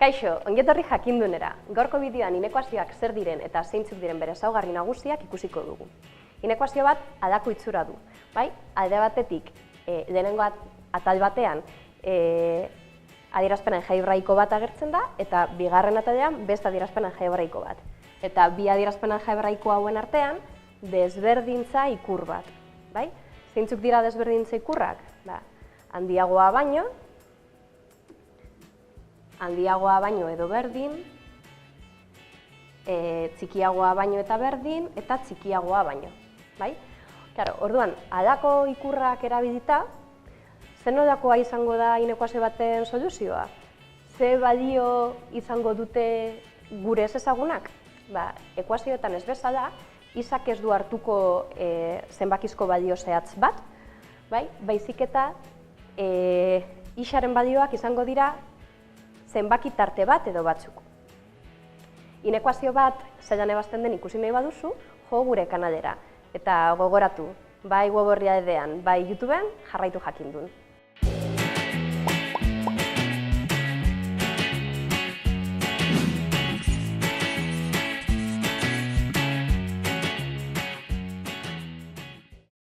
Kaixo, ongietorri jakindunera. Gaurko bideoan inekuazioak zer diren eta zeintzuk diren bere ezaugarri nagusiak ikusiko dugu. Inekuazio bat adako itxura du, bai? Alde batetik, lehenengo atal batean adierazpen algebraiko bat agertzen da, eta bigarren atalean beste adierazpen algebraiko bat. Eta bi adierazpen algebraiko hauen artean, desberdintza ikur bat, bai? Zeintzuk dira desberdintza ikurrak? Handiagoa baino edo berdin, txikiagoa baino eta berdin, eta txikiagoa baino. Orduan, halako ikurrak erabilita, zer nolakoa izango da inekuazio baten soluzioa? Ze balio izango dute gure ezezagunak? Ekuazioetan ez bezala, izak ez du hartuko zenbakizko balio zehatz bat, baizik eta isaren balioak izango dira zenbaki tarte bat edo batzuk. Inekuazio bat zailan ebazten den ikusi nahi baduzu, jo gure kanalera. Eta gogoratu, bai web orrialdean, bai YouTubeen jarraitu jakindun.